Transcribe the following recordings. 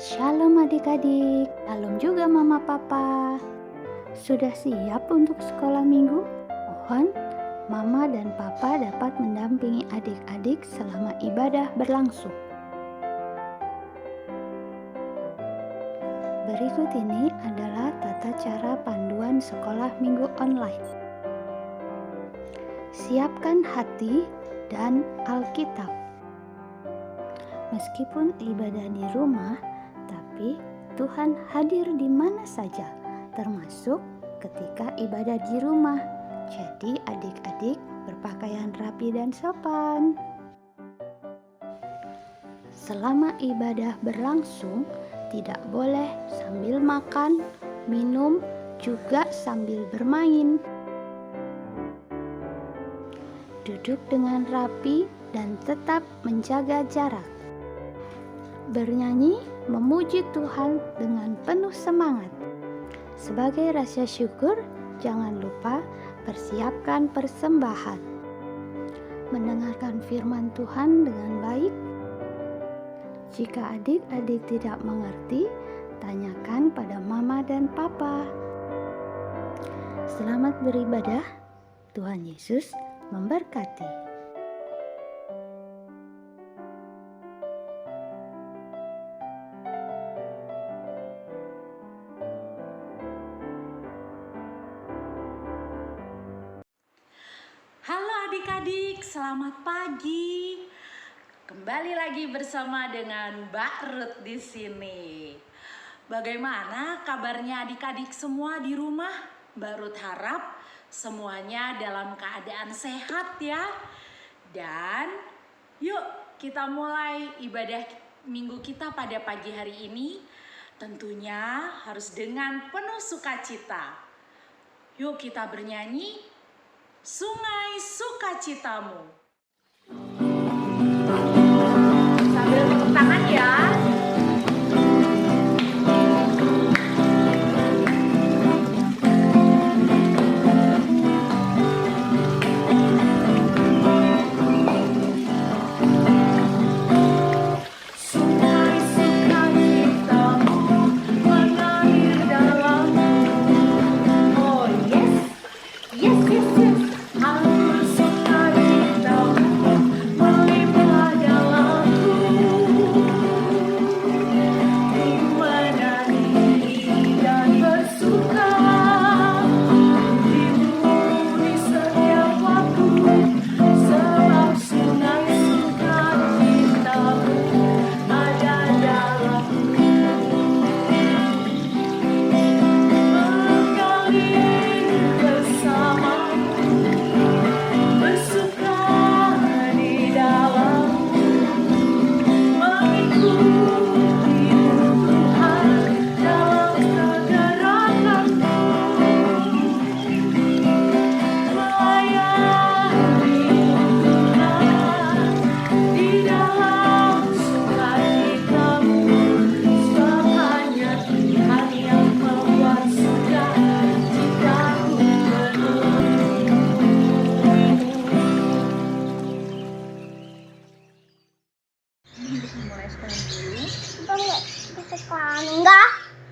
Shalom adik-adik, shalom juga mama papa. Sudah siap untuk sekolah minggu? Mohon mama dan papa dapat mendampingi adik-adik selama ibadah berlangsung. Berikut ini adalah tata cara panduan sekolah minggu online. Siapkan hati dan Alkitab. Meskipun ibadah di rumah, tapi Tuhan hadir di mana saja, termasuk ketika ibadah di rumah. Jadi adik-adik berpakaian rapi dan sopan. Selama ibadah berlangsung, tidak boleh sambil makan, minum, juga sambil bermain. Duduk dengan rapi dan tetap menjaga jarak. Bernyanyi memuji Tuhan dengan penuh semangat. Sebagai rasa syukur, jangan lupa persiapkan persembahan. Mendengarkan firman Tuhan dengan baik. Jika adik-adik tidak mengerti, tanyakan pada mama dan papa. Selamat beribadah. Tuhan Yesus memberkati. Halo adik-adik, selamat pagi. Kembali lagi bersama dengan Mbak Ruth di sini. Bagaimana kabarnya adik-adik semua di rumah? Mbak Ruth harap semuanya dalam keadaan sehat ya. Dan yuk kita mulai ibadah minggu kita pada pagi hari ini. Tentunya harus dengan penuh sukacita. Yuk kita bernyanyi Sungai Sukacitamu. Sambil tepuk tangan ya.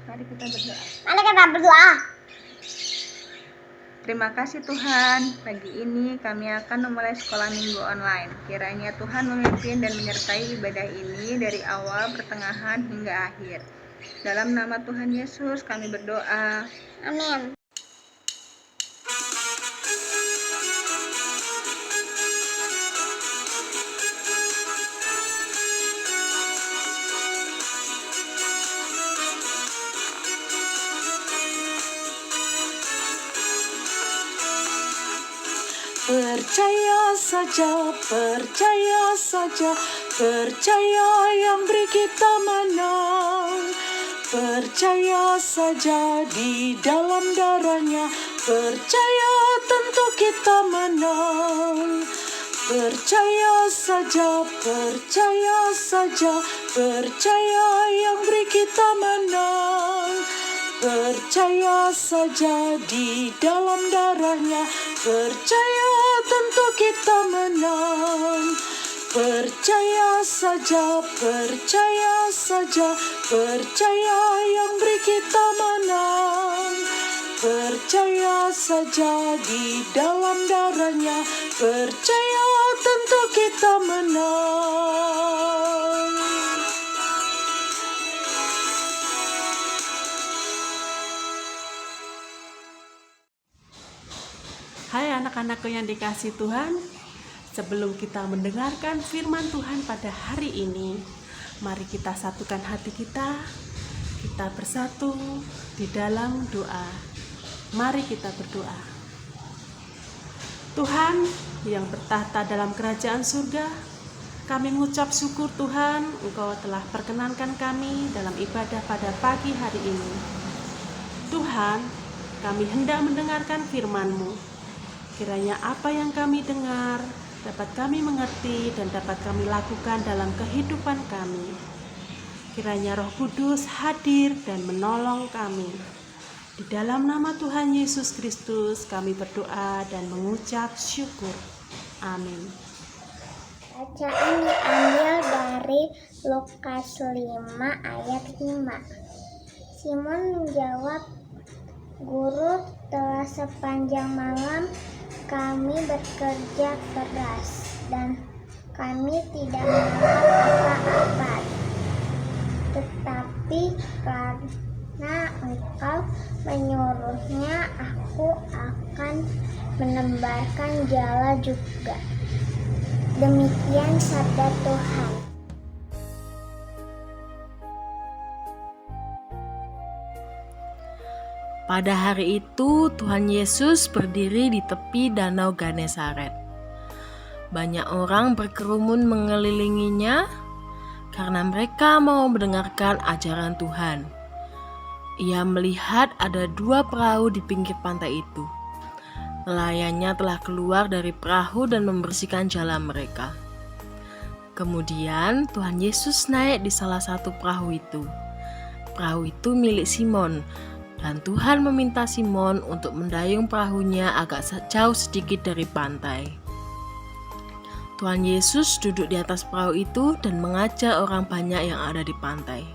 Mari kita berdoa. Terima kasih Tuhan, pagi ini kami akan memulai sekolah minggu online. Kiranya Tuhan memimpin dan menyertai ibadah ini dari awal, pertengahan, hingga akhir. Dalam nama Tuhan Yesus kami berdoa. Amin. Percaya saja, percaya saja, percaya yang beri kita menang. Percaya saja di dalam darahnya, percaya tentu kita menang. Percaya saja, percaya saja, percaya yang beri kita menang. Percaya saja di dalam darahnya, percaya tentu kita menang. Percaya saja, percaya saja, percaya yang beri kita menang. Percaya saja di dalam darahnya, percaya tentu kita menang. Hai anak-anakku yang dikasihi Tuhan, sebelum kita mendengarkan firman Tuhan pada hari ini, mari kita satukan hati kita bersatu di dalam doa. Mari kita berdoa. Tuhan yang bertahta dalam kerajaan surga, kami mengucap syukur Tuhan, Engkau telah perkenankan kami dalam ibadah pada pagi hari ini. Tuhan, kami hendak mendengarkan firman-Mu. Kiranya apa yang kami dengar dapat kami mengerti dan dapat kami lakukan dalam kehidupan kami. Kiranya Roh Kudus hadir dan menolong kami. Di dalam nama Tuhan Yesus Kristus kami berdoa dan mengucap syukur. Amin. Bacaan diambil dari Lukas 5 ayat 5. Simon menjawab, "Guru, telah sepanjang malam kami bekerja keras dan kami tidak menangkap apa-apa. Tetapi karena Engkau menyuruhnya, aku akan menebarkan jala juga." Demikian sabda Tuhan. Pada hari itu Tuhan Yesus berdiri di tepi danau Genesaret. Banyak orang berkerumun mengelilinginya karena mereka mau mendengarkan ajaran Tuhan. Ia melihat ada 2 perahu di pinggir pantai itu. Nelayannya telah keluar dari perahu dan membersihkan jala mereka. Kemudian Tuhan Yesus naik di salah satu perahu itu. Perahu itu milik Simon. Dan Tuhan meminta Simon untuk mendayung perahunya agak jauh sedikit dari pantai. Tuhan Yesus duduk di atas perahu itu dan mengajar orang banyak yang ada di pantai.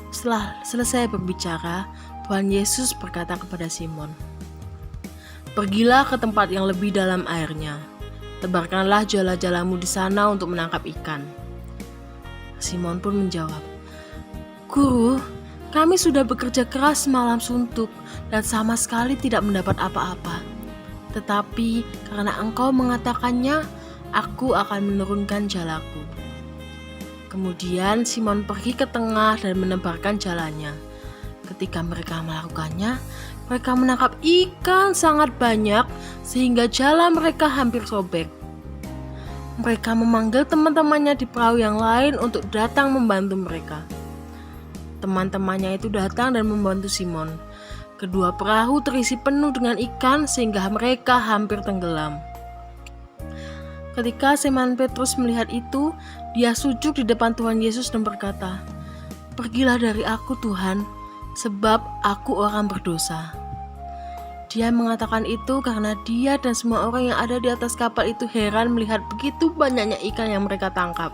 Setelah selesai berbicara, Tuhan Yesus berkata kepada Simon, "Pergilah ke tempat yang lebih dalam airnya. Tebarkanlah jala-jalamu di sana untuk menangkap ikan." Simon pun menjawab, "Guru, kami sudah bekerja keras malam suntuk dan sama sekali tidak mendapat apa-apa. Tetapi karena Engkau mengatakannya, aku akan menurunkan jalaku." Kemudian Simon pergi ke tengah dan menebarkan jalannya. Ketika mereka melakukannya, mereka menangkap ikan sangat banyak sehingga jala mereka hampir sobek. Mereka memanggil teman-temannya di perahu yang lain untuk datang membantu mereka. Teman-temannya itu datang dan membantu Simon. Kedua perahu terisi penuh dengan ikan sehingga mereka hampir tenggelam. Ketika Simon Petrus melihat itu, dia sujud di depan Tuhan Yesus dan berkata, "Pergilah dari aku Tuhan, sebab aku orang berdosa." Dia mengatakan itu karena dia dan semua orang yang ada di atas kapal itu heran melihat begitu banyaknya ikan yang mereka tangkap.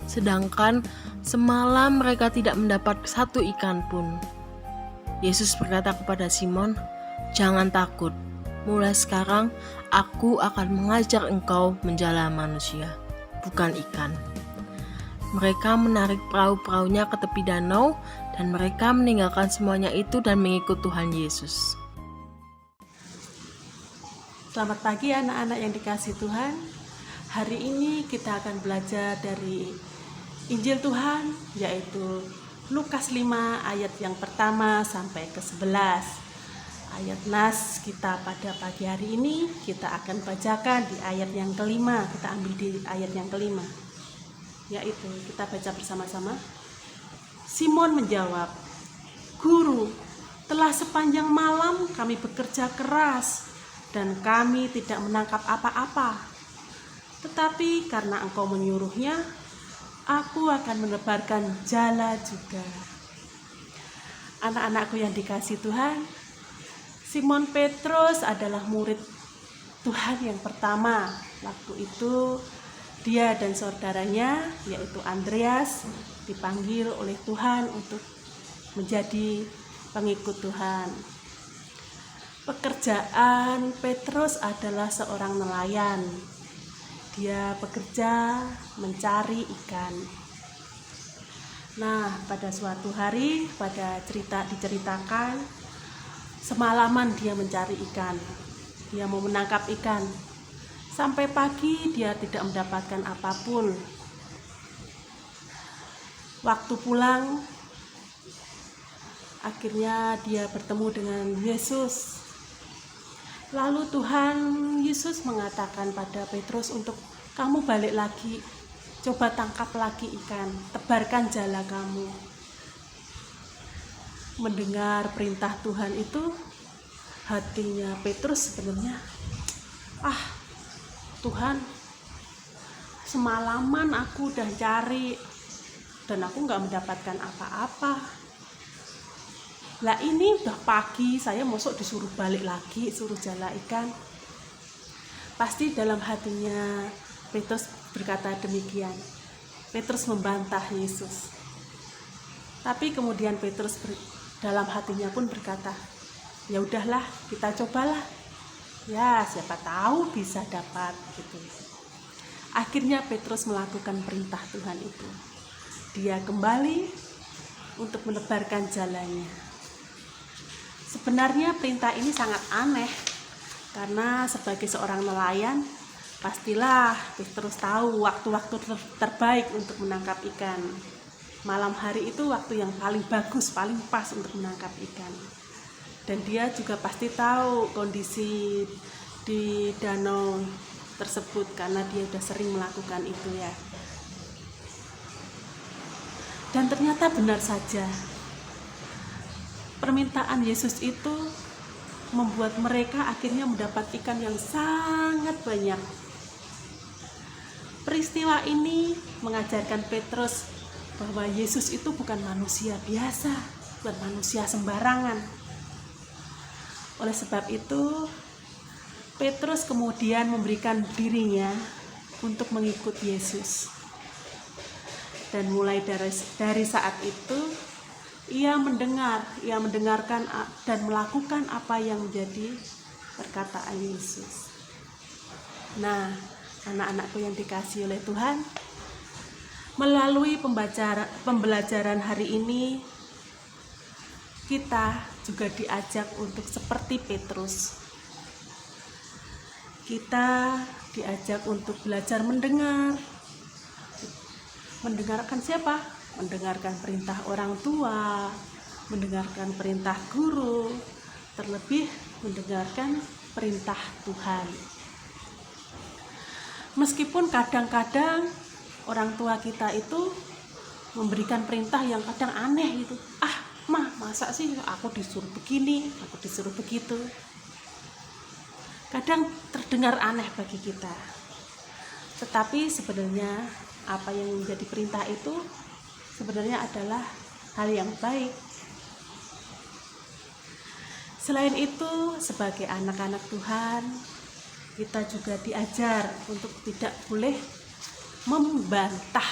Sedangkan semalam mereka tidak mendapat 1 ikan pun. Yesus berkata kepada Simon, "Jangan takut, mulai sekarang aku akan mengajar engkau menjala manusia, bukan ikan." Mereka menarik perahu-perahunya ke tepi danau dan mereka meninggalkan semuanya itu dan mengikut Tuhan Yesus. Selamat pagi anak-anak yang dikasihi Tuhan. Hari ini kita akan belajar dari Injil Tuhan, yaitu Lukas 5 ayat yang pertama sampai ke 11. Ayat nas kita pada pagi hari ini kita akan bacakan di ayat yang kelima. Kita ambil di ayat yang kelima, yaitu kita baca bersama-sama. Simon menjawab, "Guru, telah sepanjang malam kami bekerja keras dan kami tidak menangkap apa-apa. Tetapi karena Engkau menyuruhnya, aku akan menebarkan jala juga." Anak-anakku yang dikasihi Tuhan, Simon Petrus adalah murid Tuhan yang pertama. Waktu itu Dia dan saudaranya, yaitu Andreas, dipanggil oleh Tuhan untuk menjadi pengikut Tuhan. Pekerjaan Petrus adalah seorang nelayan. Dia bekerja mencari ikan. Nah, pada suatu hari, diceritakan, semalaman dia mencari ikan. Dia mau menangkap ikan. Sampai pagi dia tidak mendapatkan apapun. Waktu pulang, akhirnya dia bertemu dengan Yesus. Lalu Tuhan Yesus mengatakan pada Petrus untuk kamu balik lagi, coba tangkap lagi ikan, tebarkan jala kamu. Mendengar perintah Tuhan itu, hatinya Petrus sebenarnya, Tuhan, semalaman aku udah cari dan aku nggak mendapatkan apa-apa. Lah ini udah pagi, saya mosok disuruh balik lagi, suruh jala ikan. Pasti dalam hatinya Petrus berkata demikian. Petrus membantah Yesus. Tapi kemudian Petrus dalam hatinya pun berkata, ya udahlah, kita cobalah. Ya, siapa tahu bisa dapat gitu. Akhirnya Petrus melakukan perintah Tuhan itu. Dia kembali untuk menebarkan jalannya. Sebenarnya perintah ini sangat aneh, karena sebagai seorang nelayan, pastilah Petrus tahu waktu-waktu terbaik untuk menangkap ikan. Malam hari itu waktu yang paling bagus, paling pas untuk menangkap ikan. Dan dia juga pasti tahu kondisi di danau tersebut, karena dia sudah sering melakukan itu ya. Dan ternyata benar saja, permintaan Yesus itu membuat mereka akhirnya mendapat ikan yang sangat banyak. Peristiwa ini mengajarkan Petrus bahwa Yesus itu bukan manusia biasa, bukan manusia sembarangan. Oleh sebab itu, Petrus kemudian memberikan dirinya untuk mengikut Yesus. Dan mulai dari saat itu, ia mendengarkan dan melakukan apa yang menjadi perkataan Yesus. Nah, anak-anakku yang dikasihi oleh Tuhan, melalui pembelajaran hari ini, kita juga diajak untuk seperti Petrus. Kita diajak untuk belajar mendengarkan siapa? Mendengarkan perintah orang tua, mendengarkan perintah guru, terlebih mendengarkan perintah Tuhan. Meskipun kadang-kadang orang tua kita itu memberikan perintah yang kadang aneh gitu. Masa sih aku disuruh begini, aku disuruh begitu. Kadang terdengar aneh bagi kita. Tetapi sebenarnya apa yang menjadi perintah itu sebenarnya adalah hal yang baik. Selain itu, sebagai anak-anak Tuhan, kita juga diajar untuk tidak boleh membantah.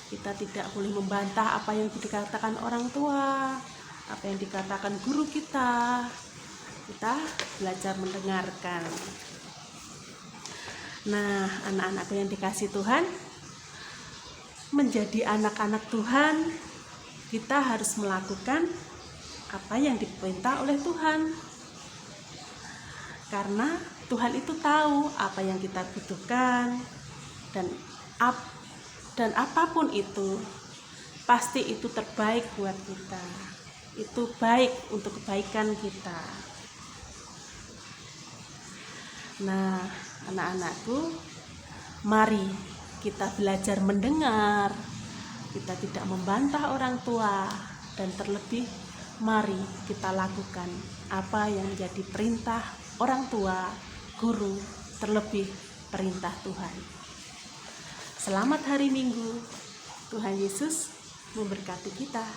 Kita tidak boleh membantah apa yang dikatakan orang tua, apa yang dikatakan guru kita. Kita belajar mendengarkan. Nah, anak-anakku yang dikasihi Tuhan, menjadi anak-anak Tuhan, kita harus melakukan apa yang diperintah oleh Tuhan. Karena Tuhan itu tahu apa yang kita butuhkan, dan apapun itu, pasti itu terbaik buat kita. Itu baik untuk kebaikan kita. Nah, anak-anakku, mari kita belajar mendengar, kita tidak membantah orang tua, dan terlebih mari kita lakukan apa yang menjadi perintah orang tua, guru, terlebih perintah Tuhan. Selamat hari Minggu, Tuhan Yesus memberkati kita.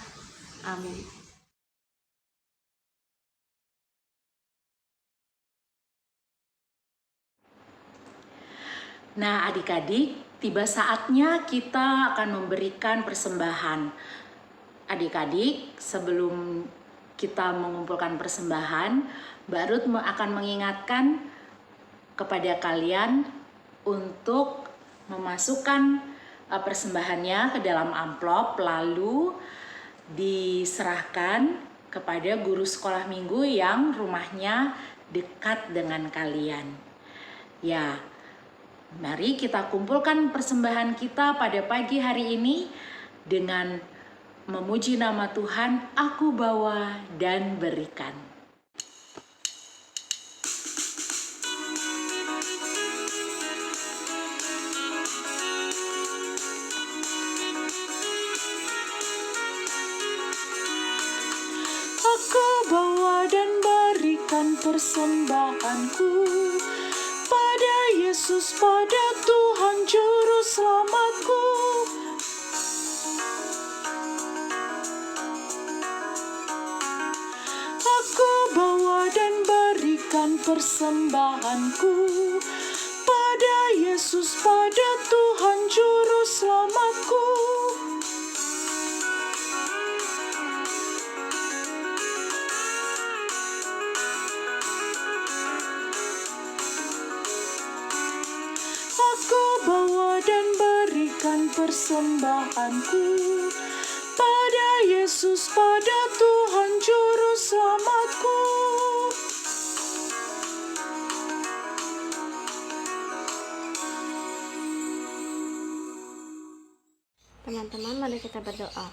Amin. Nah, adik-adik, tiba saatnya kita akan memberikan persembahan. Adik-adik, sebelum kita mengumpulkan persembahan, Mbak Ruth akan mengingatkan kepada kalian untuk memasukkan persembahannya ke dalam amplop, lalu diserahkan kepada guru sekolah minggu yang rumahnya dekat dengan kalian. Ya, mari kita kumpulkan persembahan kita pada pagi hari ini dengan memuji nama Tuhan, aku bawa dan berikan. Aku bawa dan berikan persembahanku pada Yesus, pada Tuhan Juru Selamatku. Aku bawa dan berikan persembahanku pada Yesus, pada Tuhan Juru Selamatku. Aku bawa dan berikan persembahanku pada Yesus, pada Tuhan Juru Selamatku. Teman-teman, mari kita berdoa.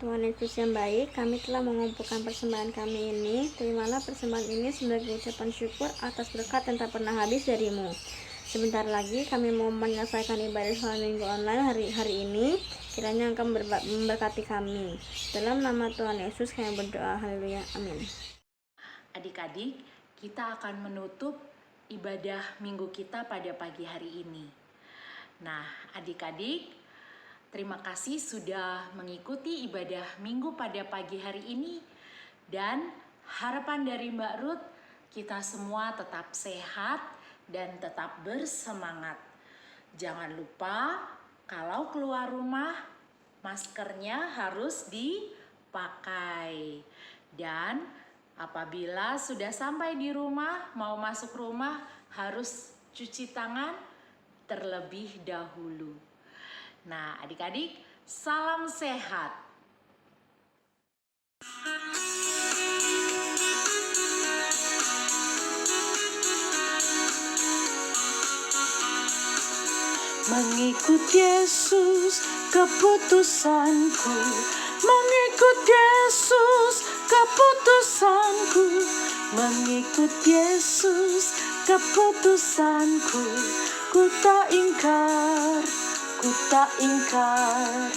Tuhan Yesus yang baik, kami telah mengumpulkan persembahan kami ini. Terimalah persembahan ini sebagai ucapan syukur atas berkat yang tak pernah habis dari-Mu. Sebentar lagi kami mau menyelesaikan ibadah sekolah minggu online hari ini. Kiranya Engkau memberkati kami. Dalam nama Tuhan Yesus kami berdoa. Haleluya. Amin. Adik-adik, kita akan menutup ibadah minggu kita pada pagi hari ini. Nah, adik-adik, terima kasih sudah mengikuti ibadah minggu pada pagi hari ini. Dan harapan dari Mbak Ruth, kita semua tetap sehat dan tetap bersemangat. Jangan lupa kalau keluar rumah, maskernya harus dipakai. Dan apabila sudah sampai di rumah, mau masuk rumah, harus cuci tangan terlebih dahulu. Nah, adik-adik, salam sehat. Mengikut Yesus keputusanku, mengikut Yesus keputusanku, mengikut Yesus keputusanku. Ku tak ingkar, ku tak ingkar.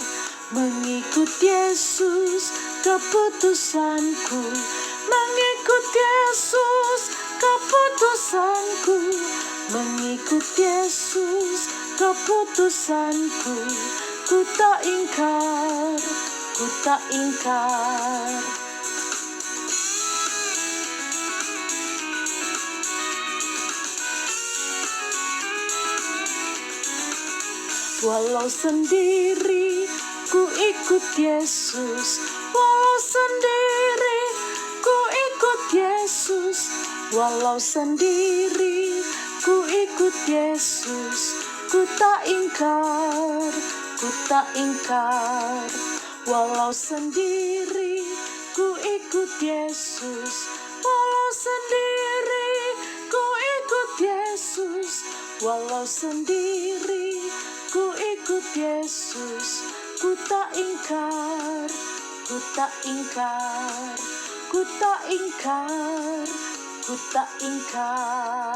Mengikut Yesus keputusanku, mengikut Yesus keputusanku, mengikut Yesus keputusanku. Ku tak ingkar, ku tak ingkar. Walau sendiri ku ikut Yesus, walau sendiri ku ikut Yesus, walau sendiri ku ikut Yesus. Ku tak ingkar, ku tak ingkar. Walau sendiri ku ikut Yesus, walau sendiri ku ikut Yesus, walau sendiri ku ikut Yesus. Ku tak ingkar, ku tak ingkar, ku tak ingkar, ku tak ingkar.